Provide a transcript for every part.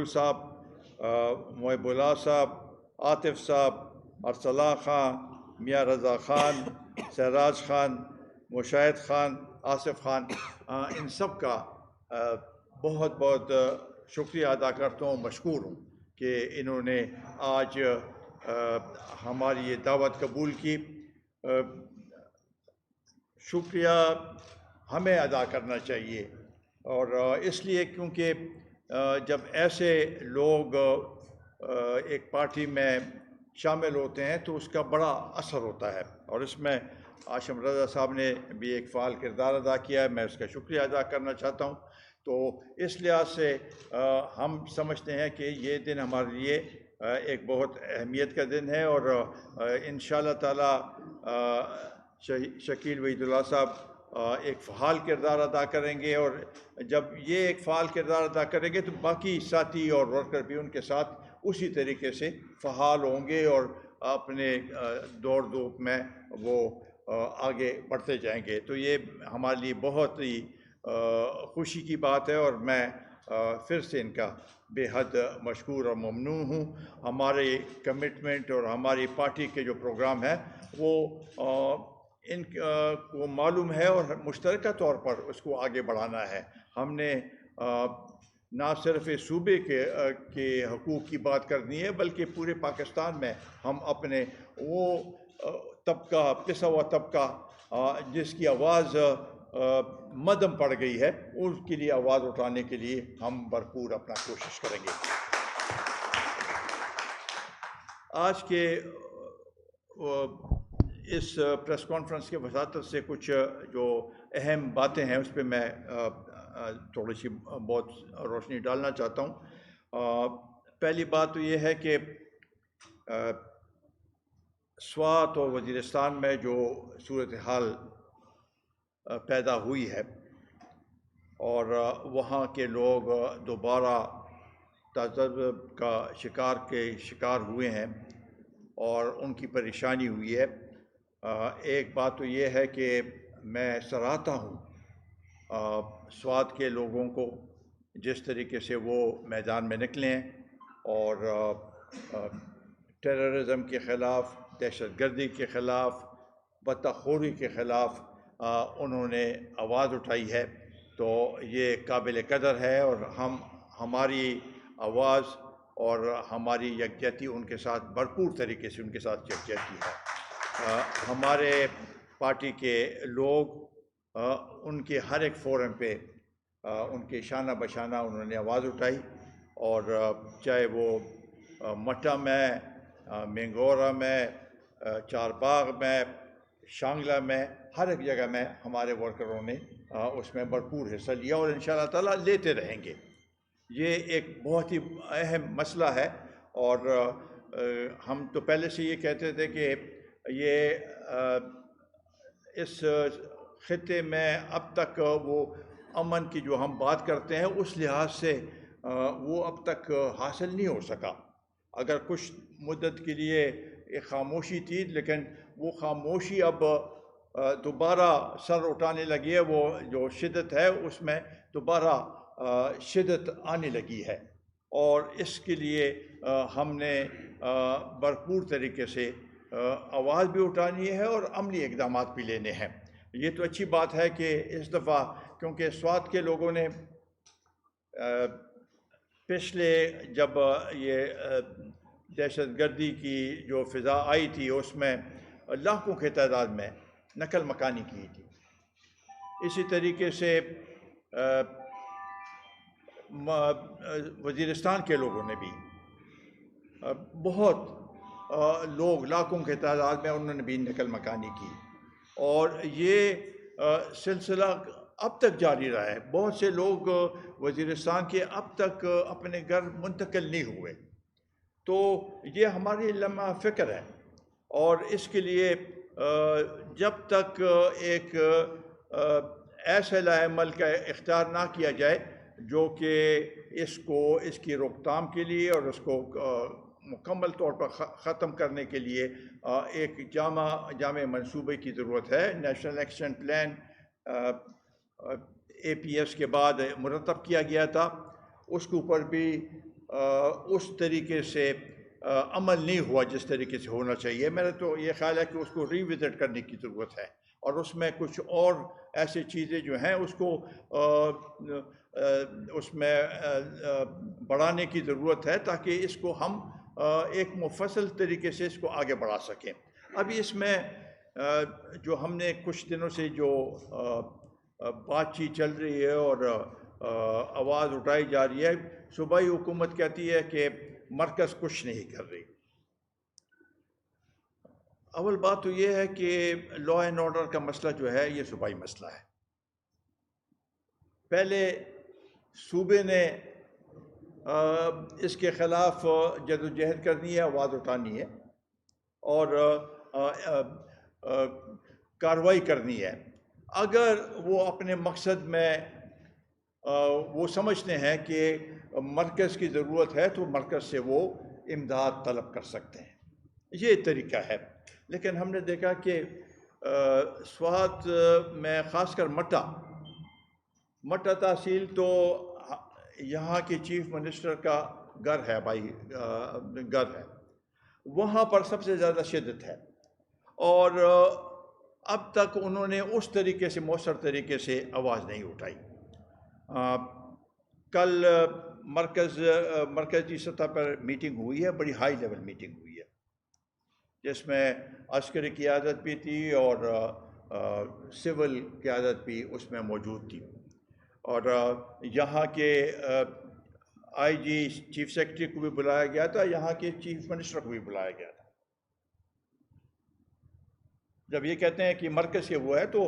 صاحب، محب اللہ صاحب، عاطف صاحب، ارسلہ خان، میاں رضا خان، سراج خان، مشاہد خان، آصف خان، ان سب کا بہت بہت شکریہ ادا کرتا ہوں، مشکور ہوں کہ انہوں نے آج ہماری یہ دعوت قبول کی۔ شکریہ ہمیں ادا کرنا چاہیے، اور اس لیے کیونکہ جب ایسے لوگ ایک پارٹی میں شامل ہوتے ہیں تو اس کا بڑا اثر ہوتا ہے، اور اس میں ہاشم رضا صاحب نے بھی ایک فعال کردار ادا کیا ہے، میں اس کا شکریہ ادا کرنا چاہتا ہوں۔ تو اس لحاظ سے ہم سمجھتے ہیں کہ یہ دن ہمارے لیے ایک بہت اہمیت کا دن ہے، اور انشاءاللہ تعالی شکیل وحید اللہ صاحب ایک فعال کردار ادا کریں گے، اور جب یہ ایک فعال کردار ادا کریں گے تو باقی ساتھی اور ورکر بھی ان کے ساتھ اسی طریقے سے فعال ہوں گے، اور اپنے دوڑ دھوپ میں وہ آگے بڑھتے جائیں گے۔ تو یہ ہمارے لیے بہت ہی خوشی کی بات ہے، اور میں پھر سے ان کا بے حد مشکور اور ممنون ہوں۔ ہمارے کمٹمنٹ اور ہماری پارٹی کے جو پروگرام ہے وہ ان کو معلوم ہے، اور مشترکہ طور پر اس کو آگے بڑھانا ہے۔ ہم نے نہ صرف صوبے کے حقوق کی بات کرنی ہے، بلکہ پورے پاکستان میں ہم اپنے وہ طبقہ، پسا ہوا طبقہ جس کی آواز مدھم پڑ گئی ہے، اس کے لیے آواز اٹھانے کے لیے ہم بھرپور اپنا کوشش کریں گے۔ آج کے اس پریس کانفرنس کے وساطت سے کچھ جو اہم باتیں ہیں اس پہ میں تھوڑی سی بہت روشنی ڈالنا چاہتا ہوں۔ پہلی بات تو یہ ہے کہ سوات اور وزیرستان میں جو صورتحال پیدا ہوئی ہے، اور وہاں کے لوگ دوبارہ تذبذب کا شکار ہوئے ہیں، اور ان کی پریشانی ہوئی ہے۔ ایک بات تو یہ ہے کہ میں سراہتا ہوں سوات کے لوگوں کو، جس طریقے سے وہ میدان میں نکلے ہیں، اور ٹیررزم کے خلاف، دہشت گردی کے خلاف، بطخ خوری کے خلاف انہوں نے آواز اٹھائی ہے۔ تو یہ قابل قدر ہے، اور ہماری آواز اور ہماری یکجہتی ان کے ساتھ بھرپور طریقے سے ان کے ساتھ یکجہتی ہے۔ ہمارے پارٹی کے لوگ ان کے ہر ایک فورم پہ ان کے شانہ بشانہ انہوں نے آواز اٹھائی، اور چاہے وہ مٹا میں، مینگورہ میں، چار باغ میں، شانگلہ میں، ہر ایک جگہ میں ہمارے ورکروں نے اس میں بھرپور حصہ لیا، اور انشاءاللہ تعالیٰ لیتے رہیں گے۔ یہ ایک بہت ہی اہم مسئلہ ہے، اور ہم تو پہلے سے یہ کہتے تھے کہ یہ اس خطے میں اب تک وہ امن کی جو ہم بات کرتے ہیں اس لحاظ سے وہ اب تک حاصل نہیں ہو سکا۔ اگر کچھ مدت کے لیے ایک خاموشی تھی، لیکن وہ خاموشی اب دوبارہ سر اٹھانے لگی ہے، وہ جو شدت ہے اس میں دوبارہ شدت آنے لگی ہے، اور اس کے لیے ہم نے بھرپور طریقے سے آواز بھی اٹھانی ہے اور عملی اقدامات بھی لینے ہیں۔ یہ تو اچھی بات ہے کہ اس دفعہ کیونکہ سوات کے لوگوں نے پچھلے جب یہ دہشت گردی کی جو فضا آئی تھی اس میں لاکھوں کی تعداد میں نقل مکانی کی تھی، اسی طریقے سے وزیرستان کے لوگوں نے بھی بہت لوگ لاکھوں کی تعداد میں انہوں نے بھی نقل مکانی کی، اور یہ سلسلہ اب تک جاری رہا ہے۔ بہت سے لوگ وزیرستان کے اب تک اپنے گھر منتقل نہیں ہوئے، تو یہ ہماری لمحہ فکر ہے، اور اس کے لیے جب تک ایک ایسا عمل کا اختیار نہ کیا جائے جو کہ اس کی روک تھام کے لیے اور اس کو مکمل طور پر ختم کرنے کے لیے ایک جامع منصوبے کی ضرورت ہے۔ نیشنل ایکشن پلان APS کے بعد مرتب کیا گیا تھا، اس کے اوپر بھی اس طریقے سے عمل نہیں ہوا جس طریقے سے ہونا چاہیے. میرا تو یہ خیال ہے کہ اس کو ری وزٹ کرنے کی ضرورت ہے اور اس میں کچھ اور ایسی چیزیں جو ہیں اس کو اس میں بڑھانے کی ضرورت ہے تاکہ اس کو ہم ایک مفصل طریقے سے اس کو آگے بڑھا سکیں. ابھی اس میں جو ہم نے کچھ دنوں سے جو بات چیت چل رہی ہے اور آواز اٹھائی جا رہی ہے، صوبائی حکومت کہتی ہے کہ مرکز کچھ نہیں کر رہی. اول بات تو یہ ہے کہ لا اینڈ آرڈر کا مسئلہ جو ہے یہ صوبائی مسئلہ ہے. پہلے صوبے نے اس کے خلاف جدوجہد کرنی ہے، آواز اٹھانی ہے اور کارروائی کرنی ہے. اگر وہ اپنے مقصد میں وہ سمجھتے ہیں کہ مرکز کی ضرورت ہے تو مرکز سے وہ امداد طلب کر سکتے ہیں. یہ طریقہ ہے. لیکن ہم نے دیکھا کہ سوات میں خاص کر مٹا تحصیل تو یہاں کے چیف منسٹر کا گھر ہے گھر ہے. وہاں پر سب سے زیادہ شدت ہے اور اب تک انہوں نے اس طریقے سے مؤثر طریقے سے آواز نہیں اٹھائی. کل مرکزی سطح پر میٹنگ ہوئی ہے، بڑی ہائی لیول میٹنگ ہوئی ہے جس میں عسکری قیادت بھی تھی اور سول قیادت بھی اس میں موجود تھی اور یہاں کے آئی جی چیف سیکرٹری کو بھی بلایا گیا تھا، یہاں کے چیف منسٹر کو بھی بلایا گیا تھا. جب یہ کہتے ہیں کہ مرکز سے وہ ہے تو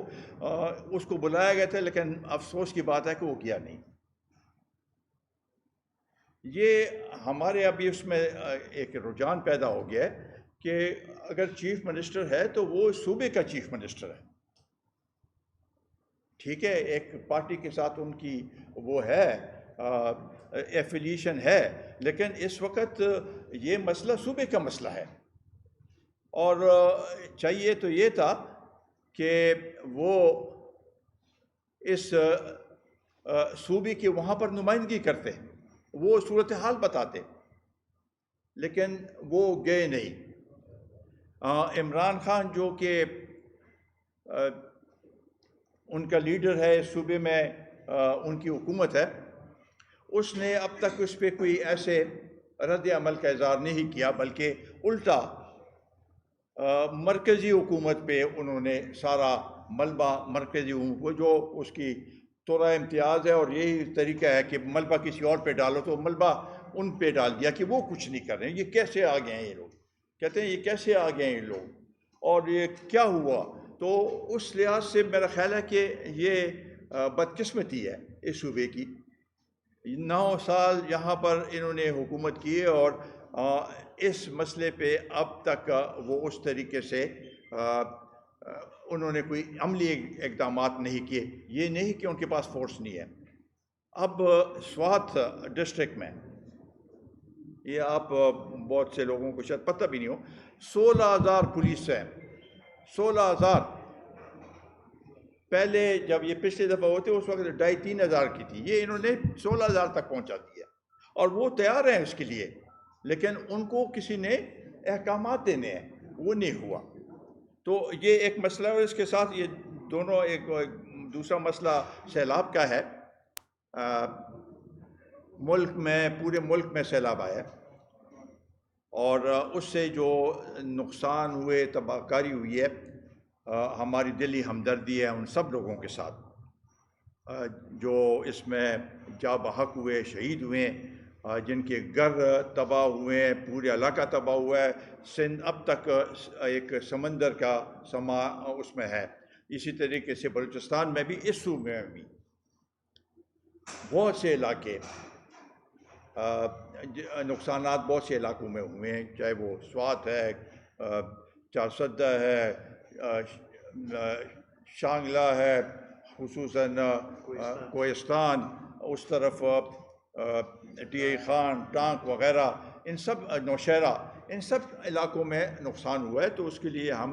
اس کو بلایا گیا تھا، لیکن افسوس کی بات ہے کہ وہ کیا نہیں. یہ ہمارے ابھی اس میں ایک رجحان پیدا ہو گیا ہے کہ اگر چیف منسٹر ہے تو وہ صوبے کا چیف منسٹر ہے. ٹھیک ہے، ایک پارٹی کے ساتھ ان کی وہ ہے ایفیلیشن ہے، لیکن اس وقت یہ مسئلہ صوبے کا مسئلہ ہے اور چاہیے تو یہ تھا کہ وہ اس صوبے کی وہاں پر نمائندگی کرتے، وہ صورتحال بتاتے، لیکن وہ گئے نہیں. عمران خان جو کہ ان کا لیڈر ہے اس صوبے میں، ان کی حکومت ہے، اس نے اب تک اس پہ کوئی ایسے رد عمل کا اظہار نہیں کیا، بلکہ الٹا مرکزی حکومت پہ انہوں نے سارا ملبہ مرکزی حکومت کو جو اس کی طورہ امتیاز ہے اور یہی طریقہ ہے کہ ملبہ کسی اور پہ ڈالو تو ملبہ ان پہ ڈال دیا کہ وہ کچھ نہیں کر رہے ہیں. یہ کیسے آ گئے ہیں یہ لوگ؟ کہتے ہیں یہ کیسے آ گئے ہیں یہ لوگ اور یہ کیا ہوا؟ تو اس لحاظ سے میرا خیال ہے کہ یہ بدقسمتی ہے اس صوبے کی. 9 سال یہاں پر انہوں نے حکومت کی اور اس مسئلے پہ اب تک وہ اس طریقے سے انہوں نے کوئی عملی اقدامات نہیں کیے. یہ نہیں کہ ان کے پاس فورس نہیں ہے. اب سوات ڈسٹرکٹ میں یہ آپ بہت سے لوگوں کو شاید پتہ بھی نہیں ہو، 16,000 پولیس ہیں. 16,000. پہلے جب یہ پچھلی دفعہ ہوتے اس وقت 2,500-3,000 کی تھی، یہ انہوں نے 16,000 تک پہنچا دیا اور وہ تیار ہیں اس کے لیے، لیکن ان کو کسی نے احکامات دینے ہیں، وہ نہیں ہوا. تو یہ ایک مسئلہ ہے. اس کے ساتھ یہ دونوں ایک دوسرا مسئلہ سیلاب کا ہے. ملک میں پورے ملک میں سیلاب آیا اور اس سے جو نقصان ہوئے، تباہ کاری ہوئی ہے، ہماری دلی ہمدردی ہے ان سب لوگوں کے ساتھ جو اس میں جاں بحق ہوئے، شہید ہوئے، جن کے گھر تباہ ہوئے ہیں، پورے علاقہ تباہ ہوا ہے. سندھ اب تک ایک سمندر کا سما اس میں ہے. اسی طریقے سے بلوچستان میں بھی، اس صوبے میں بھی بہت سے علاقے نقصانات بہت سے علاقوں میں ہوئے ہیں، چاہے وہ سوات ہے، چارسدہ ہے، شانگلہ ہے، خصوصاً کوہستان، اس طرف ٹی اے خان، ٹانک وغیرہ، ان سب نوشہرہ، ان سب علاقوں میں نقصان ہوا ہے. تو اس کے لیے ہم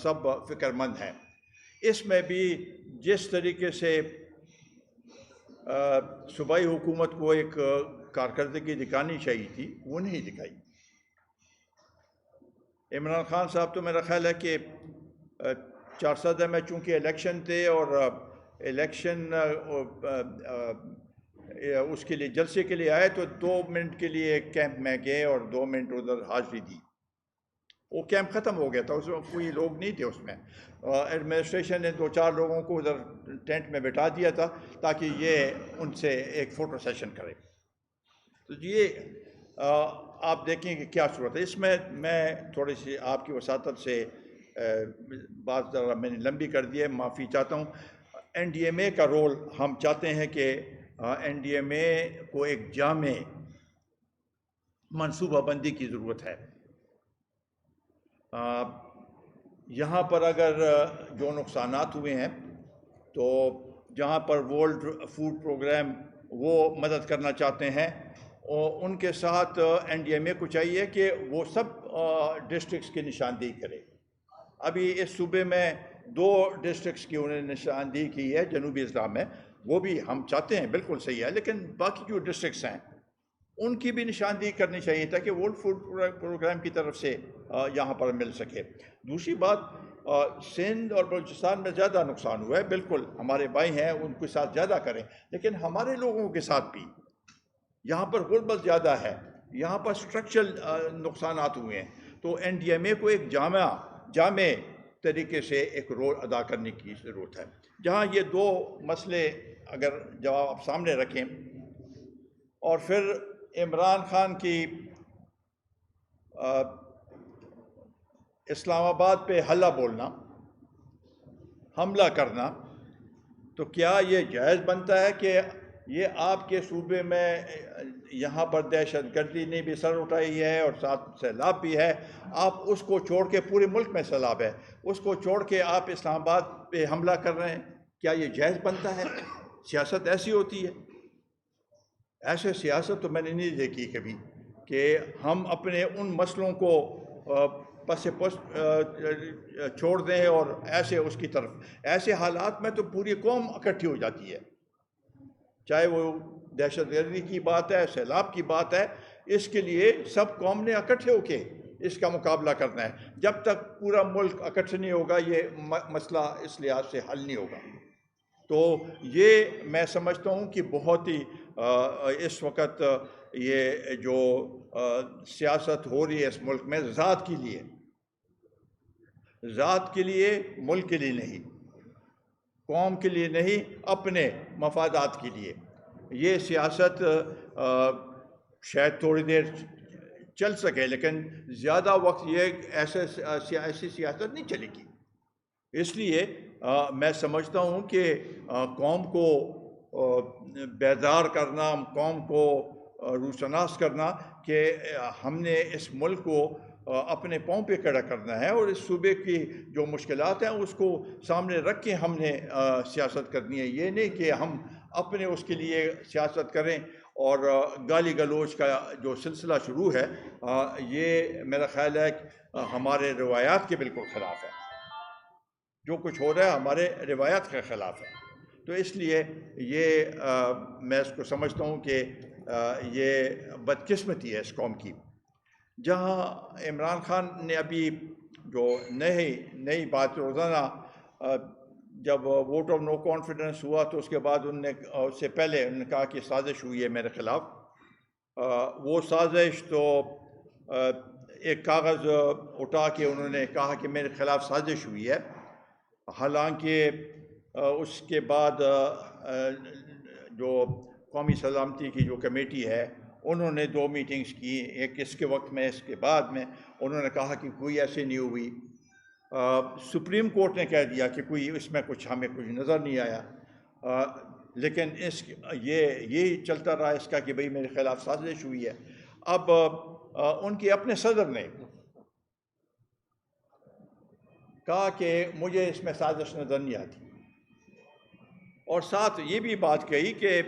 سب فکر مند ہیں. اس میں بھی جس طریقے سے صوبائی حکومت کو ایک کارکردگی دکھانی چاہیے تھی وہ نہیں دکھائی۔ عمران خان صاحب تو میرا خیال ہے کہ 400 میں چونکہ الیکشن تھے اور الیکشن اس کے لیے جلسے کے لیے آئے تو 2 منٹ کے لیے کیمپ میں گئے اور 2 منٹ ادھر حاضری دی، وہ کیمپ ختم ہو گیا تھا، اس میں کوئی لوگ نہیں تھے، اس میں ایڈمنسٹریشن نے 2-4 لوگوں کو ادھر ٹینٹ میں بٹھا دیا تھا تاکہ یہ ان سے ایک فوٹو سیشن کرے۔ تو یہ آپ دیکھیں کہ کیا صورت ہے۔ اس میں تھوڑی سی آپ کی وساطت سے بات ذرا میں نے لمبی کر دی ہے، معافی چاہتا ہوں۔ این ڈی ایم اے کا رول ہم چاہتے ہیں کہ این ڈی ایم اے کو ایک جامع منصوبہ بندی کی ضرورت ہے۔ یہاں پر اگر جو نقصانات ہوئے ہیں تو جہاں پر ورلڈ فوڈ پروگرام وہ مدد کرنا چاہتے ہیں، اور ان کے ساتھ این ڈی ایم اے کو چاہیے کہ وہ سب ڈسٹرکٹس کی نشاندہی کرے۔ ابھی اس صوبے میں 2 ڈسٹرکٹس کی انہوں نے نشاندہی کی ہے جنوبی اضلاع میں، وہ بھی ہم چاہتے ہیں بالکل صحیح ہے، لیکن باقی جو ڈسٹرکٹس ہیں ان کی بھی نشاندہی کرنی چاہیے تاکہ ورلڈ فوڈ پروگرام کی طرف سے یہاں پر مل سکے۔ دوسری بات، سندھ اور بلوچستان میں زیادہ نقصان ہوا ہے، بالکل ہمارے بھائی ہیں ان کے ساتھ زیادہ کریں، لیکن ہمارے لوگوں کے ساتھ بھی یہاں پر غربت زیادہ ہے، یہاں پر اسٹرکچرل نقصانات ہوئے ہیں، تو این ڈی ایم اے کو ایک جامع طریقے سے ایک رول ادا کرنے کی ضرورت ہے۔ جہاں یہ 2 مسئلے اگر جواب آپ سامنے رکھیں، اور پھر عمران خان کی اسلام آباد پہ حملہ بولنا، حملہ کرنا، تو کیا یہ جائز بنتا ہے کہ یہ آپ کے صوبے میں یہاں پر دہشت گردی نے بھی سر اٹھائی ہے اور ساتھ سیلاب بھی ہے، آپ اس کو چھوڑ کے پورے ملک میں سیلاب ہے، اس کو چھوڑ کے آپ اسلام آباد پہ حملہ کر رہے ہیں، کیا یہ جائز بنتا ہے؟ سیاست ایسی ہوتی ہے؟ ایسے سیاست تو میں نے نہیں دیکھی کبھی کہ ہم اپنے ان مسئلوں کو پس پشت چھوڑ دیں اور ایسے اس کی طرف، ایسے حالات میں تو پوری قوم اکٹھی ہو جاتی ہے، چاہے وہ دہشت گردی کی بات ہے، سیلاب کی بات ہے، اس کے لیے سب قوم نے اکٹھے ہو کے اس کا مقابلہ کرنا ہے۔ جب تک پورا ملک اکٹھے نہیں ہوگا یہ مسئلہ اس لحاظ سے حل نہیں ہوگا۔ تو یہ میں سمجھتا ہوں کہ بہت ہی اس وقت یہ جو سیاست ہو رہی ہے اس ملک میں ذات کے لیے، ملک کے لیے نہیں، قوم کے لیے نہیں، اپنے مفادات کے لیے، یہ سیاست شاید تھوڑی دیر چل سکے لیکن زیادہ وقت یہ ایسی سیاست نہیں چلے گی۔ اس لیے میں سمجھتا ہوں کہ قوم کو بیدار کرنا، قوم کو روشناس کرنا کہ ہم نے اس ملک کو اپنے پاؤں پہ کھڑا کرنا ہے، اور اس صوبے کی جو مشکلات ہیں اس کو سامنے رکھ کے ہم نے سیاست کرنی ہے۔ یہ نہیں کہ ہم اپنے اس کے لیے سیاست کریں اور گالی گلوچ کا جو سلسلہ شروع ہے، یہ میرا خیال ہے ہمارے روایات کے بالکل خلاف ہے۔ جو کچھ ہو رہا ہے ہمارے روایات کے خلاف ہے، تو اس لیے یہ میں اس کو سمجھتا ہوں کہ یہ بدقسمتی ہے اس قوم کی۔ جہاں عمران خان نے ابھی جو نئی بات روزانہ، جب ووٹ آف نو کانفیڈنس ہوا تو اس کے بعد اس سے پہلے انہوں نے کہا کہ سازش ہوئی ہے میرے خلاف۔ وہ سازش تو ایک کاغذ اٹھا کے انہوں نے کہا کہ میرے خلاف سازش ہوئی ہے، حالانکہ اس کے بعد جو قومی سلامتی کی جو کمیٹی ہے انہوں نے 2 میٹنگز کی، ایک اس کے وقت میں، اس کے بعد میں، انہوں نے کہا کہ کوئی ایسے نہیں ہوئی۔ سپریم کورٹ نے کہہ دیا کہ کوئی اس میں ہمیں کچھ نظر نہیں آیا، لیکن یہی چلتا رہا اس کا کہ بھئی میرے خلاف سازش ہوئی ہے۔ اب ان کے اپنے صدر نے کہا کہ مجھے اس میں سازش نظر نہیں آتی، اور ساتھ یہ بھی بات کہی کہ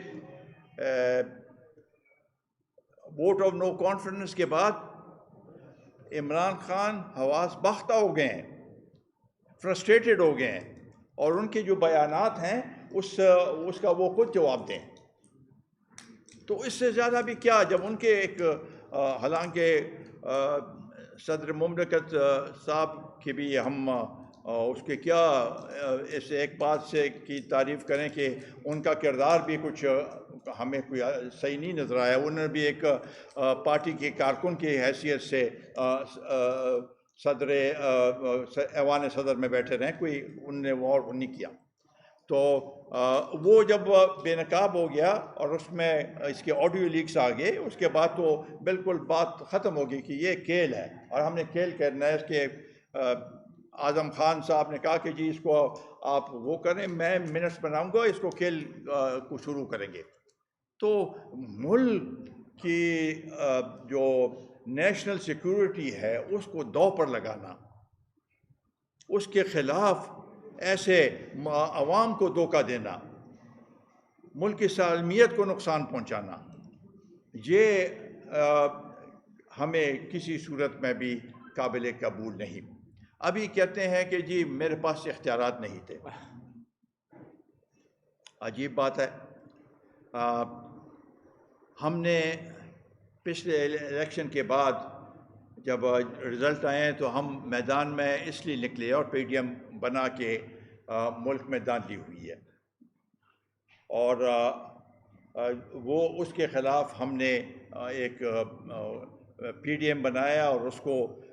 ووٹ آف نو کانفیڈنس کے بعد عمران خان حواس باختہ ہو گئے ہیں، فرسٹریٹڈ ہو گئے ہیں، اور ان کے جو بیانات ہیں اس کا وہ خود جواب دیں۔ تو اس سے زیادہ بھی کیا، جب ان کے ایک حالانکہ صدر مملکت صاحب کی بھی ہم اس کے کیا اس ایک بات سے کی تعریف کریں کہ ان کا کردار بھی کچھ ہمیں کوئی صحیح نہیں نظر آیا. انہوں نے بھی ایک پارٹی کے کارکن کی حیثیت سے صدر ایوان صدر میں بیٹھے رہیں، کوئی ان نے وہ اور نہیں کیا. تو وہ جب بے نقاب ہو گیا اور اس میں اس کے آڈیو لیکس آ گئے، اس کے بعد تو بالکل بات ختم ہو گئی کہ یہ کھیل ہے اور ہم نے کھیل کرنا ہے. اس کے اعظم خان صاحب نے کہا کہ جی اس کو آپ وہ کریں، میں منٹس بناؤں گا، اس کو کھیل کو شروع کریں گے. تو ملک کی جو نیشنل سیکورٹی ہے اس کو دو پر لگانا، اس کے خلاف ایسے عوام کو دھوکہ دینا، ملک کی سالمیت کو نقصان پہنچانا، یہ ہمیں کسی صورت میں بھی قابل قبول نہیں. ابھی کہتے ہیں کہ جی میرے پاس اختیارات نہیں تھے. عجیب بات ہے. ہم نے پچھلے الیکشن کے بعد جب رزلٹ آئے تو ہم میدان میں اس لیے نکلے اور پی ڈی ایم بنا کے ملک میں داندلی ہوئی ہے، اور وہ اس کے خلاف ہم نے ایک پی ڈی ایم بنایا اور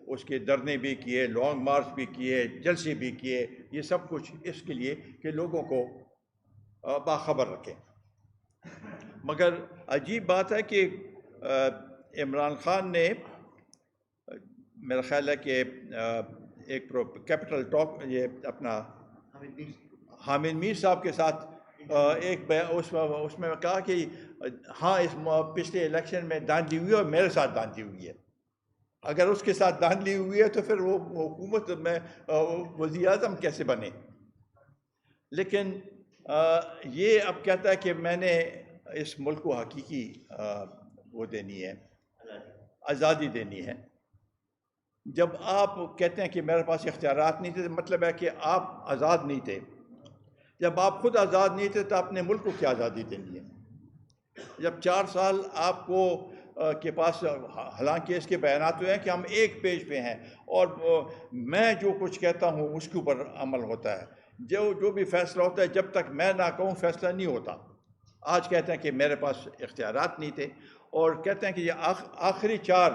اس کے دھرنے بھی کیے، لانگ مارچ بھی کیے، جلسے بھی کیے. یہ سب کچھ اس کے لیے کہ لوگوں کو باخبر رکھیں. مگر عجیب بات ہے کہ عمران خان نے میرا خیال ہے کہ ایک کیپٹل ٹاک یہ اپنا حامد میر صاحب کے ساتھ ایک اس میں کہا کہ ہاں اس پچھلے الیکشن میں داندلی ہوئی اور میرے ساتھ داندلی ہوئی ہے. اگر اس کے ساتھ داندلی ہوئی ہے تو پھر وہ حکومت میں وزیر اعظم کیسے بنے؟ لیکن یہ اب کہتا ہے کہ میں نے اس ملک کو حقیقی وہ دینی ہے، آزادی دینی ہے. جب آپ کہتے ہیں کہ میرے پاس اختیارات نہیں تھے، مطلب ہے کہ آپ آزاد نہیں تھے. جب آپ خود آزاد نہیں تھے تو اپنے ملک کو کیا آزادی دینی ہے؟ جب 4 سال آپ کو کے پاس، حالانکہ اس کے بیانات ہوئے ہیں کہ ہم ایک پیج پہ ہیں اور میں جو کچھ کہتا ہوں اس کے اوپر عمل ہوتا ہے، جو بھی فیصلہ ہوتا ہے جب تک میں نہ کہوں فیصلہ نہیں ہوتا. آج کہتے ہیں کہ میرے پاس اختیارات نہیں تھے، اور کہتے ہیں کہ یہ آخری 4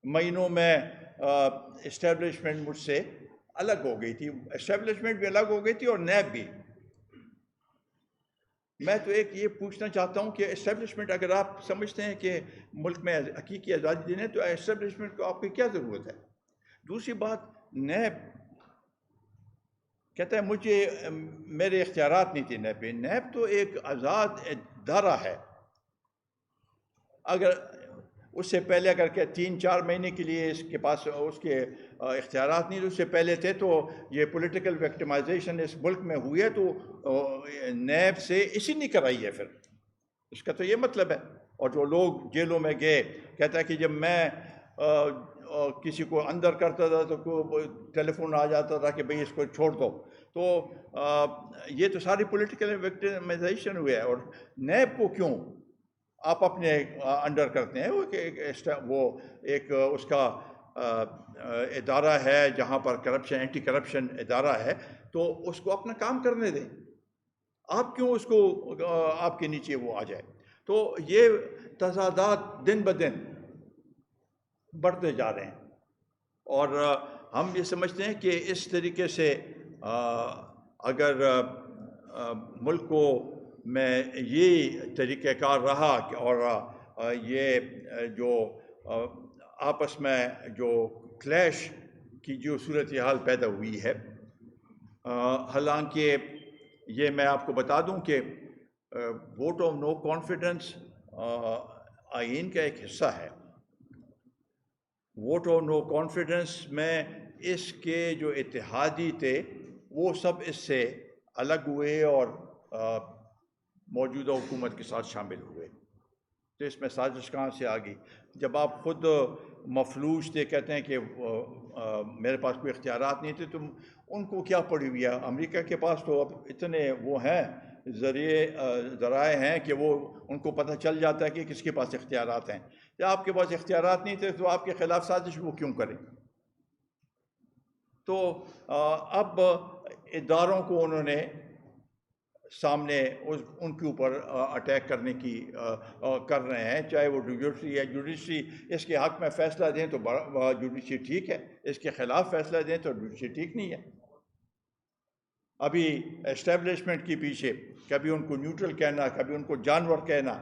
مہینوں میں اسٹیبلشمنٹ مجھ سے الگ ہو گئی تھی. اسٹیبلشمنٹ بھی الگ ہو گئی تھی اور نیب بھی. میں تو ایک یہ پوچھنا چاہتا ہوں کہ اسٹیبلشمنٹ اگر آپ سمجھتے ہیں کہ ملک میں حقیقی آزادی دینے تو اسٹیبلشمنٹ کو آپ کی کیا ضرورت ہے؟ دوسری بات، نیب کہتا ہے مجھے میرے اختیارات نہیں تھے. نیب تو ایک آزاد ادارہ ہے. اگر اس سے پہلے اگر کہ 3-4 مہینے کے لیے اس کے پاس اس کے اختیارات نہیں، اس سے پہلے تھے، تو یہ پولیٹیکل وکٹمائزیشن اس ملک میں ہوئی ہے تو نیب سے اسی نہیں کرائی ہے. پھر اس کا تو یہ مطلب ہے. اور جو لوگ جیلوں میں گئے، کہتا ہے کہ جب میں کسی کو اندر کرتا تھا تو ٹیلی فون آ جاتا تھا کہ بھئی اس کو چھوڑ دو. تو یہ تو ساری پولیٹیکل وکٹمائزیشن ہوئی ہے. اور نیب کو کیوں آپ اپنے انڈر کرتے ہیں؟ وہ ایک اس کا ادارہ ہے جہاں پر کرپشن، اینٹی کرپشن ادارہ ہے، تو اس کو اپنا کام کرنے دیں. آپ کیوں اس کو آپ کے نیچے وہ آ جائے؟ تو یہ تضادات دن بدن بڑھتے جا رہے ہیں، اور ہم یہ سمجھتے ہیں کہ اس طریقے سے اگر ملک کو میں یہ طریقہ کار رہا اور یہ جو آپس میں جو کلیش کی جو صورتحال پیدا ہوئی ہے، حالانکہ یہ میں آپ کو بتا دوں کہ ووٹ آف نو کانفیڈنس آئین کا ایک حصہ ہے. ووٹ آف نو کانفیڈنس میں اس کے جو اتحادی تھے وہ سب اس سے الگ ہوئے اور موجودہ حکومت کے ساتھ شامل ہوئے. تو اس میں سازش کہاں سے آ گئی؟ جب آپ خود مفلوج تھے، کہتے ہیں کہ میرے پاس کوئی اختیارات نہیں تھے، تو ان کو کیا پڑی ہوئی ہے؟ امریکہ کے پاس تو اب اتنے وہ ہیں ذرائع ہیں کہ وہ ان کو پتہ چل جاتا ہے کہ کس کے پاس اختیارات ہیں. جب آپ کے پاس اختیارات نہیں تھے تو آپ کے خلاف سازش وہ کیوں کریں؟ تو اب اداروں کو انہوں نے سامنے ان کے اوپر اٹیک کرنے کی کر رہے ہیں، چاہے وہ جوڈیشری ہے. جوڈیشری اس کے حق میں فیصلہ دیں تو جوڈیشری ٹھیک ہے، اس کے خلاف فیصلہ دیں تو جوڈیشری ٹھیک نہیں ہے. ابھی اسٹیبلشمنٹ کے پیچھے کبھی ان کو نیوٹرل کہنا، کبھی ان کو جانور کہنا،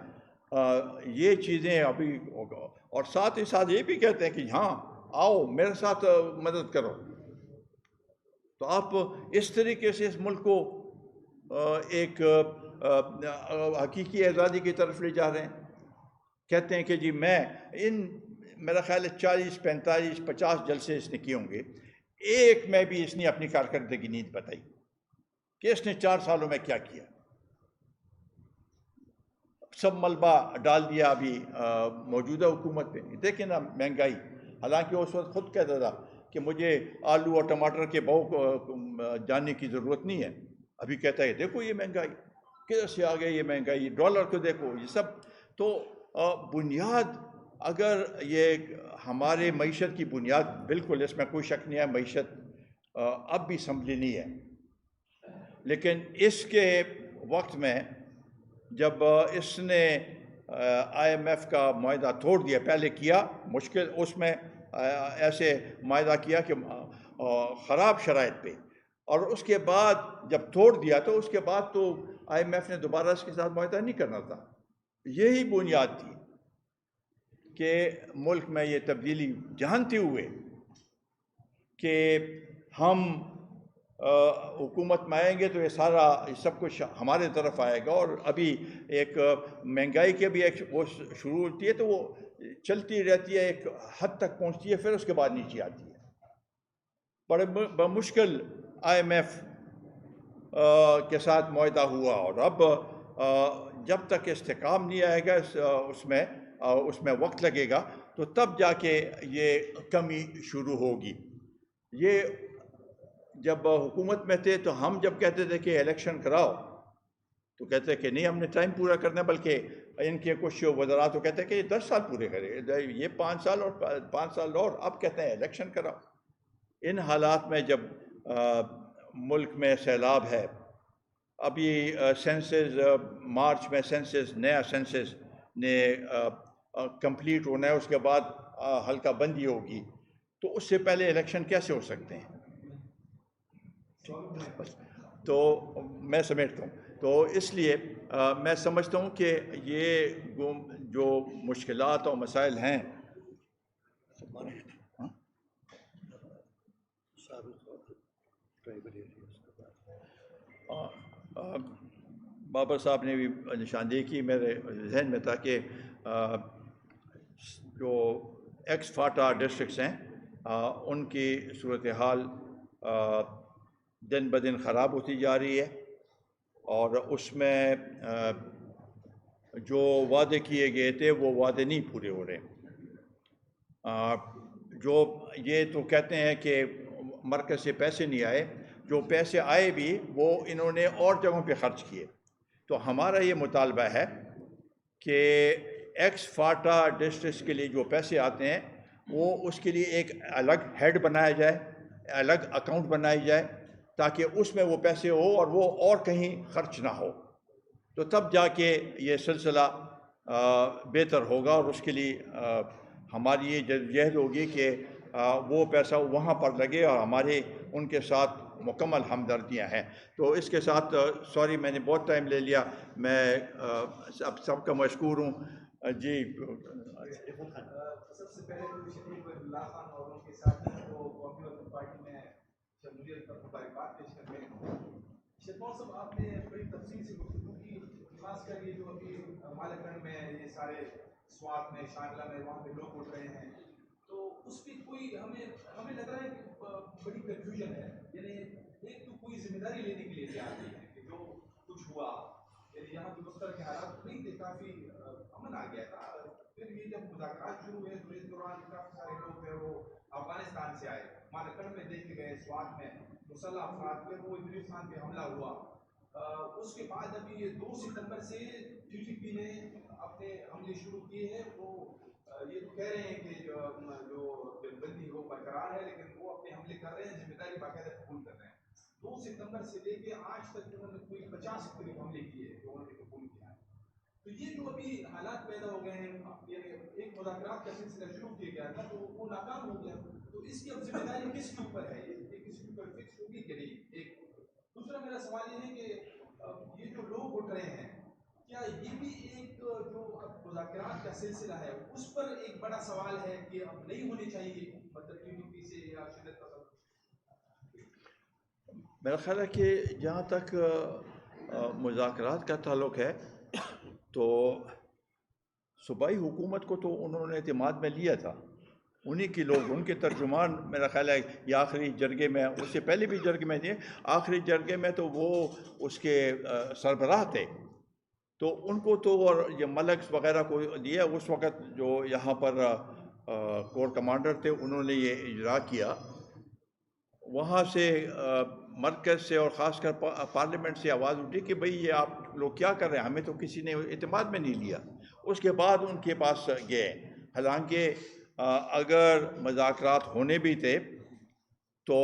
یہ چیزیں ابھی، اور ساتھ ہی ساتھ یہ بھی کہتے ہیں کہ ہاں آؤ میرے ساتھ مدد کرو. تو آپ اس طریقے سے اس ملک کو ایک حقیقی آزادی کی طرف لے جا رہے ہیں. کہتے ہیں کہ جی میں میرا خیال ہے 40 45 50 جلسے اس نے کیے ہوں گے، ایک میں بھی اس نے اپنی کارکردگی نہیں بتائی کہ اس نے 4 سالوں میں کیا کیا. سب ملبہ ڈال دیا ابھی موجودہ حکومت پہ. دیکھیں نا مہنگائی، حالانکہ اس وقت خود کہتا تھا کہ مجھے آلو اور ٹماٹر کے بھاؤ کو جاننے کی ضرورت نہیں ہے. ابھی کہتا ہے دیکھو یہ مہنگائی کدھر سے آ گئی، یہ مہنگائی، ڈالر کو دیکھو، یہ سب. تو بنیاد، اگر یہ ہمارے معیشت کی بنیاد، بالکل اس میں کوئی شک نہیں ہے، معیشت اب بھی سنبھلی نہیں ہے. لیکن اس کے وقت میں جب اس نے آئی ایم ایف کا معاہدہ توڑ دیا، پہلے کیا مشکل، اس میں ایسے معاہدہ کیا کہ خراب شرائط پہ، اور اس کے بعد جب توڑ دیا تو اس کے بعد تو آئی ایم ایف نے دوبارہ اس کے ساتھ معاہدہ نہیں کرنا تھا. یہی بنیاد تھی کہ ملک میں یہ تبدیلی جانتے ہوئے کہ ہم حکومت میں آئیں گے تو یہ سارا سب کچھ ہمارے طرف آئے گا. اور ابھی ایک مہنگائی کے بھی ایک وہ شروع ہوتی ہے تو وہ چلتی رہتی ہے، ایک حد تک پہنچتی ہے، پھر اس کے بعد نیچے آتی ہے. بڑے بمشکل آئی ایم ایف کے ساتھ معاہدہ ہوا، اور اب جب تک استحکام نہیں آئے گا اس میں وقت لگے گا، تو تب جا کے یہ کمی شروع ہوگی. یہ جب حکومت میں تھے تو ہم جب کہتے تھے کہ الیکشن کراؤ تو کہتے کہ نہیں ہم نے ٹائم پورا کرنا ہے، بلکہ ان کے کچھ وزراء تو کہتے ہیں کہ یہ 10 سال پورے کرے، یہ 5 سال اور 5 سال اور، اب کہتے ہیں الیکشن کراؤ. ان حالات میں جب ملک میں سیلاب ہے، ابھی سینسز مارچ میں نیا سینسز نے کمپلیٹ ہونا ہے، اس کے بعد حلقہ بندی ہوگی، تو اس سے پہلے الیکشن کیسے ہو سکتے ہیں؟ تو میں سمیٹتا ہوں. تو اس لیے میں سمجھتا ہوں کہ یہ جو مشکلات اور مسائل ہیں، بابر صاحب نے بھی نشاندہی کی، میرے ذہن میں تھا کہ جو ایکس فاٹا ڈسٹرکٹس ہیں ان کی صورتحال دن بدن خراب ہوتی جا رہی ہے، اور اس میں جو وعدے کیے گئے تھے وہ وعدے نہیں پورے ہو رہے. جو یہ تو کہتے ہیں کہ مرکز سے پیسے نہیں آئے، جو پیسے آئے بھی وہ انہوں نے اور جگہوں پہ خرچ کیے. تو ہمارا یہ مطالبہ ہے کہ ایکس فاٹا ڈسٹرکٹس کے لیے جو پیسے آتے ہیں وہ اس کے لیے ایک الگ ہیڈ بنایا جائے، الگ اکاؤنٹ بنائی جائے، تاکہ اس میں وہ پیسے ہو اور وہ اور کہیں خرچ نہ ہو. تو تب جا کے یہ سلسلہ بہتر ہوگا، اور اس کے لیے ہماری یہ جدوجہد ہوگی کہ وہ پیسہ وہاں پر لگے، اور ہمارے ان کے ساتھ مکمل ہمدردیاں ہیں. تو اس کے ساتھ سوری میں نے بہت ٹائم لے لیا، میں سب کا مشکور ہوں. جی سب سے پہلے تو شریف اللہ خان اور ان کے ساتھی کو قومی وطن پارٹی میں شمولیت پر مبارکباد پیش کرتے ہیں. شیخ صاحب، آپ نے بڑی تفصیل سے گفتگو کی، خاص کر یہ جو ابھی مالکن میں یہ سارے سوات میں شانگلہ میں وہاں پہ لوگ اٹھ رہے ہیں، تو اس پہ کوئی ہمیں لگ رہا ہے کہ بڑی کنفیوژن ہے. یعنی ایک تو کوئی ذمہ داری لینے کے لیے تیار نہیں ہے کہ جو کچھ ہوا، یعنی یہاں پہ دفتر کے حالات نہیں تھے، کافی امن آ گیا تھا. پھر یہ جب مذاکرات شروع ہوئے تو اس دوران کافی سارے لوگ جو ہے وہ افغانستان سے آئے، مالکن میں دیکھے گئے، سوات میں مسلح افراد، پھر وہ ادریس خان پہ حملہ ہوا، اس کے بعد ابھی یہ 2 ستمبر سے TTP نے اپنے حملے شروع کیے ہیں. وہ یہ تو کہہ رہے ہیں کہ جو جنگ بندی وہ برقرار ہے، لیکن وہ اپنے حملے کر رہے ہیں، ذمہ داری باقاعدہ قبول کر رہے ہیں. 2 ستمبر سے لے کے آج تک انہوں نے کوئی 50 کے قریب حملے کیے جو انہوں نے قبول کیا ہے. تو یہ جو ابھی حالات پیدا ہو گئے ہیں، یعنی ایک مذاکرات کا سلسلہ شروع کیا گیا تھا تو وہ ناکام ہو گیا. تو اس کی اب ذمہ داری کس کے اوپر ہے؟ یہ کسی کے اوپر فکس ہوگی کہ نہیں؟ ایک دوسرا میرا سوال یہ ہے کہ یہ جو لوگ اٹھ رہے ہیں، کیا یہ بھی ایک جو اب مذاکرات کا سلسلہ ہے اس پر ایک بڑا سوال ہے کہ اب نہیں ہونی چاہیے، مطلب TTP سے یا شدت پسند؟ میرا خیال ہے کہ جہاں تک مذاکرات کا تعلق ہے تو صوبائی حکومت کو تو انہوں نے اعتماد میں لیا تھا. انہی کے لوگ، ان کے ترجمان میرا خیال ہے یہ آخری جرگے میں، اس سے پہلے بھی جرگے میں تھے، آخری جرگے میں تو وہ اس کے سربراہ تھے. تو ان کو تو اور یہ ملکس وغیرہ کو دیا. اس وقت جو یہاں پر کور کمانڈر تھے انہوں نے یہ اجرا کیا. وہاں سے مرکز سے اور خاص کر پارلیمنٹ سے آواز اٹھی کہ بھئی یہ آپ لوگ کیا کر رہے ہیں، ہمیں تو کسی نے اعتماد میں نہیں لیا. اس کے بعد ان کے پاس گئے. حالانکہ اگر مذاکرات ہونے بھی تھے تو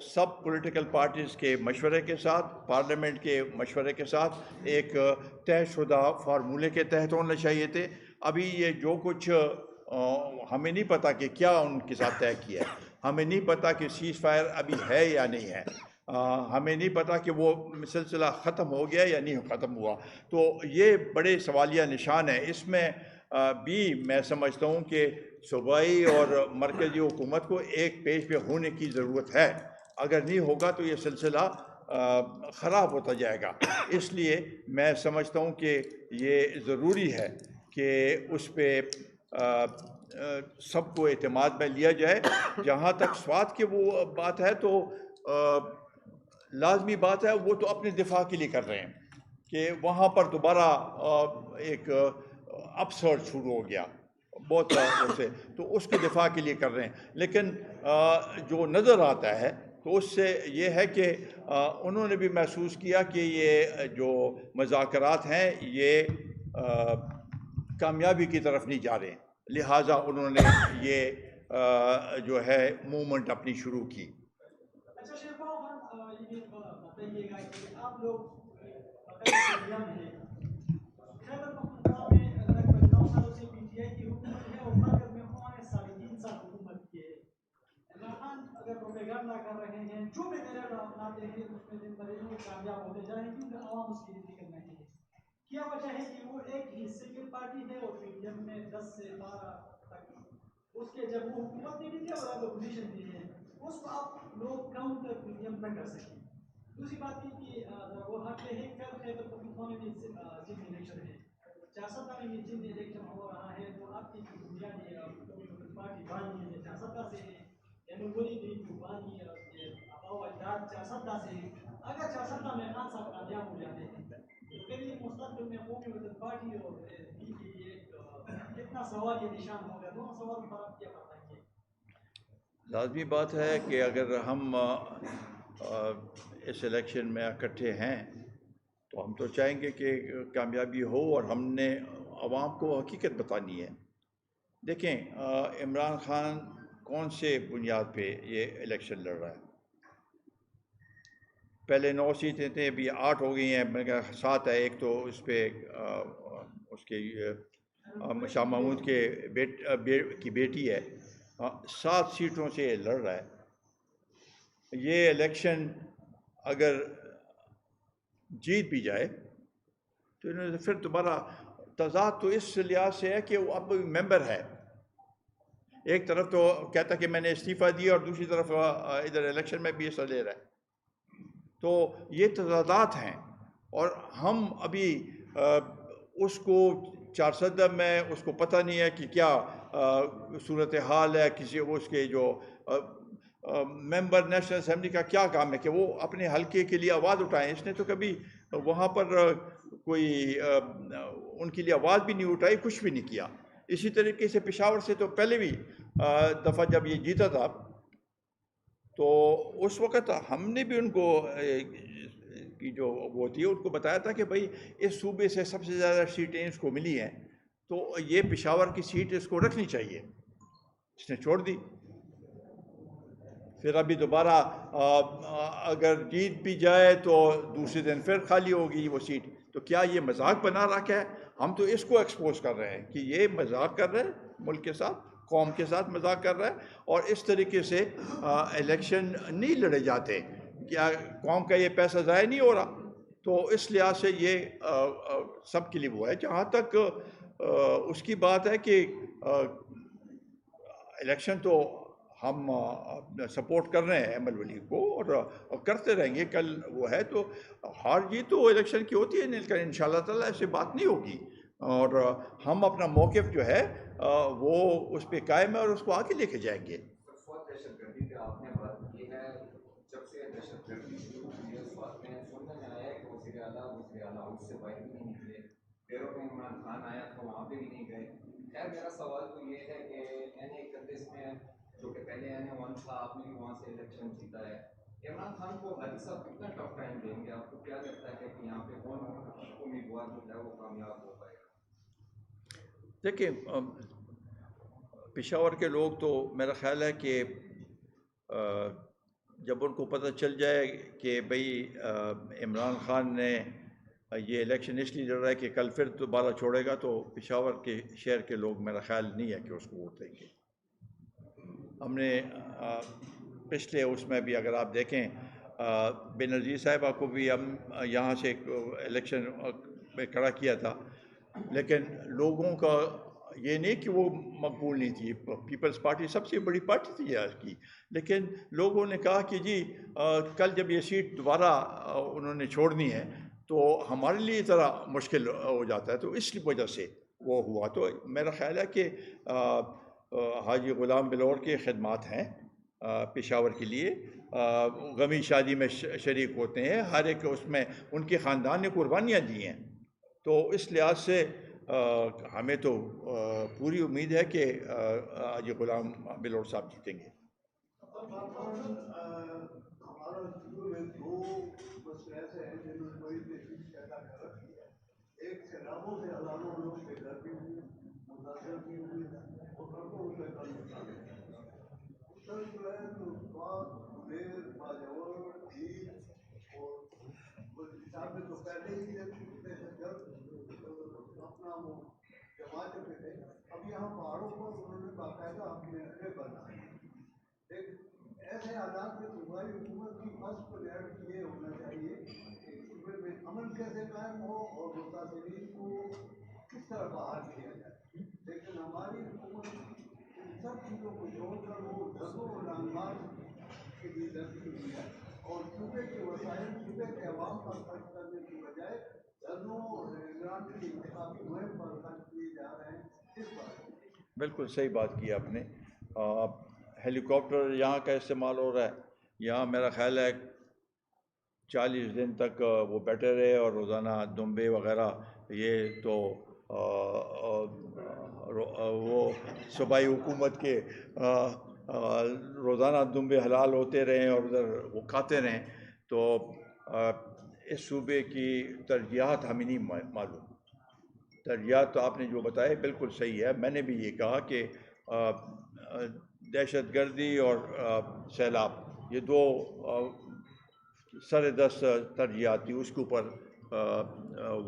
سب پولیٹیکل پارٹیز کے مشورے کے ساتھ، پارلیمنٹ کے مشورے کے ساتھ، ایک طے شدہ فارمولے کے تحت ہونے چاہیے تھے. ابھی یہ جو کچھ ہمیں نہیں پتا کہ کیا ان کے ساتھ طے کیا ہے. ہمیں نہیں پتا کہ سیز فائر ابھی ہے یا نہیں ہے. ہمیں نہیں پتا کہ وہ سلسلہ ختم ہو گیا یا نہیں ختم ہوا. تو یہ بڑے سوالیہ نشان ہیں. اس میں بھی میں سمجھتا ہوں کہ صوبائی اور مرکزی حکومت کو ایک پیج پہ ہونے کی ضرورت ہے. اگر نہیں ہوگا تو یہ سلسلہ خراب ہوتا جائے گا. اس لیے میں سمجھتا ہوں کہ یہ ضروری ہے کہ اس پہ سب کو اعتماد میں لیا جائے. جہاں تک سوات کی وہ بات ہے تو لازمی بات ہے، وہ تو اپنے دفاع کے لیے کر رہے ہیں کہ وہاں پر دوبارہ ایک اپسرڈ شروع ہو گیا بہت سے، تو اس کے دفاع کے لیے کر رہے ہیں. لیکن جو نظر آتا ہے تو اس سے یہ ہے کہ انہوں نے بھی محسوس کیا کہ یہ جو مذاکرات ہیں یہ کامیابی کی طرف نہیں جا رہے ہیں. لہٰذا انہوں نے یہ جو ہے موومنٹ اپنی شروع کی. اچھا شیخ محمد، یہ بتائیے گا کہ آپ لوگ خیبر پختونخوا میں لگ بھگ 9 سالوں سے PTI کی حکومت ہے اور مرکز میں انہوں نے 3.5 سال حکومت کی ہے. عمران خان اگر پروپیگنڈا کر رہے ہیں، جو بھی میرے اپناتے ہیں اس میں دن بدن وہ کامیاب ہوتے جا رہے ہیں کیونکہ عوام اس کی فکر میں ہے. کیا وجہ ہے کہ وہ ایک ہی سیکولر پارٹی ہے اور PDM میں 10 سے 12 تک اس کے جب وہ حکومت نہیں بھی ہے اور اب اپوزیشن بھی ہے، اس کو آپ لوگ کاؤنٹر PDM نہ کر سکیں. دوسری بات یہ کہ وہ حق ہے کل خیبر پختونخوا میں جن الیکشن ہے، 4 میں جن الیکشن ہو رہا ہے تو آپ کی بنیادی پارٹی بانی ہے 4 سے ہے، یعنی وہی بھی جو بانی اجداد 4 سے ہے. اگر 4 میں خان صاحب کامیاب ہو جاتے ہیں تو پھر یہ مستقبل میں قومی وحدت پارٹی اور کتنا سوال یہ نشان ہوگا. دونوں سوال پر آپ کیا بتائیں گے؟ لازمی بات ہے کہ اگر ہم اس الیکشن میں اکٹھے ہیں تو ہم تو چاہیں گے کہ کامیابی ہو اور ہم نے عوام کو حقیقت بتانی ہے. دیکھیں عمران خان کون سے بنیاد پہ یہ الیکشن لڑ رہا ہے. پہلے 9 سیٹیں تھیں، ابھی 8 ہو گئی ہیں. میں نے کہا 7 ہے. ایک تو اس پہ اس کے شاہ محمود کے کی بیٹی ہے. 7 سیٹوں سے لڑ رہا ہے. یہ الیکشن اگر جیت بھی جائے تو انہوں نے پھر دوبارہ تضاد تو اس لحاظ سے ہے کہ وہ اب ممبر ہے. ایک طرف تو کہتا کہ میں نے استعفیٰ دیا اور دوسری طرف ادھر الیکشن میں بھی حصہ لے رہا ہے. تو یہ تضادات ہیں اور ہم ابھی اس کو 400 میں اس کو پتہ نہیں ہے کہ کیا صورتحال ہے. کسی اس کے جو ممبر نیشنل اسمبلی کا کیا کام ہے کہ وہ اپنے حلقے کے لیے آواز اٹھائیں. اس نے تو کبھی وہاں پر کوئی ان کے لیے آواز بھی نہیں اٹھائی، کچھ بھی نہیں کیا. اسی طریقے سے پشاور سے تو پہلے بھی دفعہ جب یہ جیتا تھا تو اس وقت ہم نے بھی ان کو کی جو وہ تھی ان کو بتایا تھا کہ بھائی اس صوبے سے سب سے زیادہ سیٹیں اس کو ملی ہیں تو یہ پشاور کی سیٹ اس کو رکھنی چاہیے. اس نے چھوڑ دی. پھر ابھی دوبارہ اگر جیت بھی جائے تو دوسرے دن پھر خالی ہوگی وہ سیٹ. تو کیا یہ مذاق بنا رکھا ہے؟ ہم تو اس کو ایکسپوز کر رہے ہیں کہ یہ مذاق کر رہے ہیں ملک کے ساتھ, قوم کے ساتھ مذاق کر رہا ہے, اور اس طریقے سے الیکشن نہیں لڑے جاتے. کیا قوم کا یہ پیسہ ضائع نہیں ہو رہا؟ تو اس لحاظ سے یہ سب کے لیے وہ ہے. جہاں تک اس کی بات ہے کہ الیکشن تو ہم سپورٹ کر رہے ہیں ایم ایل ولی کو اور کرتے رہیں گے. کل وہ ہے تو ہار جیت تو الیکشن کی ہوتی ہے, لیکن ان شاء اللہ تعالیٰ ایسی بات نہیں ہوگی, اور ہم اپنا موقف جو ہے وہ اس پہ قائم ہے اور اس کو آگے لے کے جائیں گے. دہشت گردی پہ آپ نے بات کی ہے. جب سے دہشت گردی شروع ہوئی ہے اس وقت میں سننے میں آیا ہے کہ وزیر اعلیٰ اس سے باہر بھی نہیں نکلے. پیروں میں عمران خان آیا تو وہاں پہ بھی نہیں گئے. خیر میرا سوال تو یہ ہے کہ N31 میں جو کہ پہلے N1 تھا, آپ نے بھی وہاں سے الیکشن جیتا ہے. عمران خان کو حاجی صاحب کتنا ٹف ٹائم دیں گے؟ آپ کو کیا لگتا ہے کہ یہاں پہ کون امیدوار جو ہے وہ کامیاب ہو پائے گا؟ دیکھیں, پشاور کے لوگ تو میرا خیال ہے کہ جب ان کو پتہ چل جائے کہ بھئی عمران خان نے یہ الیکشن اس لیے لڑ رہا ہے کہ کل پھر دوبارہ چھوڑے گا, تو پشاور کے شہر کے لوگ میرا خیال نہیں ہے کہ اس کو ووٹ دیں گے. ہم نے پچھلے اس میں بھی اگر آپ دیکھیں بے نظیر صاحبہ کو بھی ہم یہاں سے الیکشن میں کھڑا کیا تھا, لیکن لوگوں کا یہ نہیں کہ وہ مقبول نہیں تھی. پیپلز پارٹی سب سے بڑی پارٹی تھی آج کی, لیکن لوگوں نے کہا کہ جی کل جب یہ سیٹ دوبارہ انہوں نے چھوڑنی ہے تو ہمارے لیے ذرا مشکل ہو جاتا ہے, تو اس وجہ سے وہ ہوا. تو میرا خیال ہے کہ حاجی غلام بلور کی خدمات ہیں پشاور کے لیے. غمی شادی میں شریک ہوتے ہیں, ہر ایک اس میں ان کے خاندان نے قربانیاں دی ہیں. تو اس لحاظ سے ہمیں تو پوری امید ہے کہ حاجی غلام بلور صاحب جیتیں گے. ہمارا شروع میں دو مسئلے ایسے ہیں جنہوں نے بڑی تشویش پیدا کر رکھی ہے. ایک سیلابوں سے ہزاروں لوگ بے گھر بھی ہوئے, متاثر بھی ہوئے, اور ٹرکوں سے کل نقصان ہے. اتر جو ہے تو بات دیر باجور عید اور حساب میں تو پہلے ہی دہشت گرد اپنا وہ جماعت چکے تھے. اب یہاں پہاڑوں پر انہوں نے باقاعدہ اپنے اڈے بنائے. ایسے حالات میں صوبائی حکومت کی فرسٹ پریارٹی یہ ہونا چاہیے کہ صوبے میں امن کیسے قائم ہو اور متاثرین کو کس طرح باہر کیا جائے. لیکن ہماری حکومت ان سب چیزوں کو چھوڑ کر وہ ڈھگوں اور لانگ مارچ کے لیے لگی ہوئی ہے, اور صوبے کے وسائل صوبے کے عوام پر خرچ کرنے کی بجائے دھرنوں اور اعلان کی انتخابی مہم پر خرچ کیے جا رہے ہیں. اس بات بالکل صحیح بات کی آپ نے. ہیلی کاپٹر یہاں کا استعمال ہو رہا ہے. یہاں میرا خیال ہے 40 دن تک وہ بیٹھے رہے, اور روزانہ دمبے وغیرہ یہ تو وہ صوبائی حکومت کے روزانہ دمبے حلال ہوتے رہیں اور ادھر وہ کھاتے رہیں. تو اس صوبے کی ترجیحات ہمیں نہیں معلوم. ترجیحات تو آپ نے جو بتائے بالکل صحیح ہے. میں نے بھی یہ کہا کہ دہشت گردی اور سیلاب یہ دو سر دست ترجیحات تھی, اس کے اوپر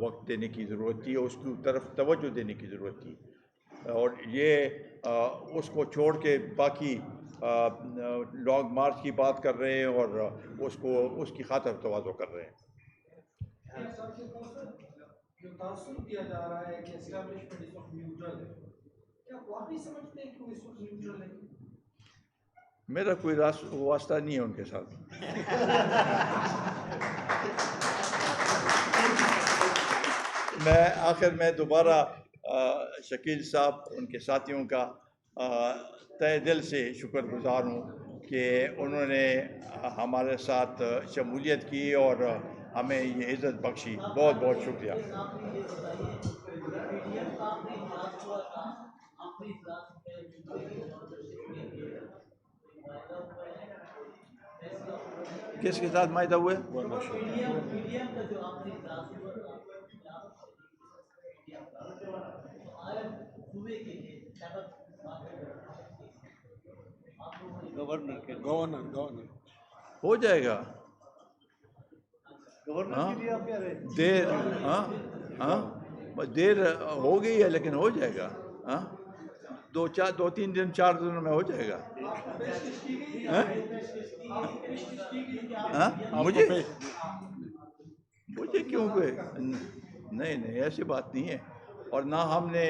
وقت دینے کی ضرورت تھی, اور اس کی طرف توجہ دینے کی ضرورت تھی. اور یہ اس کو چھوڑ کے باقی لانگ مارچ کی بات کر رہے ہیں اور اس کی خاطر تواضع کر رہے ہیں. جو تاثر دیا جا رہا ہے کہ اسٹیبلشمنٹ اس وقت نیوٹرل ہے, کیا واقعی سمجھتے ہیں کہ وہ اس وقت نیوٹرل ہے؟ میرا کوئی واسطہ نہیں ہے ان کے ساتھ. میں آخر میں دوبارہ شکیل صاحب ان کے ساتھیوں کا تہ دل سے شکر گزار ہوں کہ انہوں نے ہمارے ساتھ شمولیت کی اور ہمیں یہ عزت بخشی. بہت بہت شکریہ. کس کے ساتھ معاہدہ ہوئے؟ میڈیم کا جو آپ نے اجلاس ہوا صوبے کے لیے گورنر ہو جائے گا گورنر کے لیے آپ کہہ رہے ہیں؟ دیر دیر ہو گئی ہے لیکن ہو جائے گا. 2-3 دن 4 دنوں میں ہو جائے گا. مجھے کیوں کہ نہیں ایسی بات نہیں ہے، اور نہ ہم نے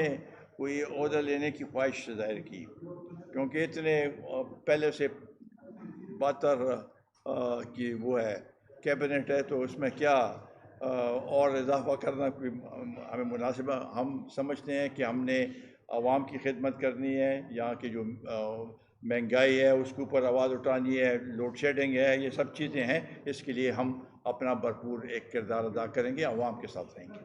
کوئی عہدہ لینے کی خواہش ظاہر کی، کیونکہ اتنے پہلے سے باتر کی وہ ہے کیبنٹ ہے، تو اس میں کیا اور اضافہ کرنا کوئی ہمیں مناسب. ہم سمجھتے ہیں کہ ہم نے عوام کی خدمت کرنی ہے، یہاں کی جو مہنگائی ہے اس کے اوپر آواز اٹھانی ہے، لوڈ شیڈنگ ہے، یہ سب چیزیں ہیں. اس کے لیے ہم اپنا بھرپور ایک کردار ادا کریں گے، عوام کے ساتھ رہیں گے.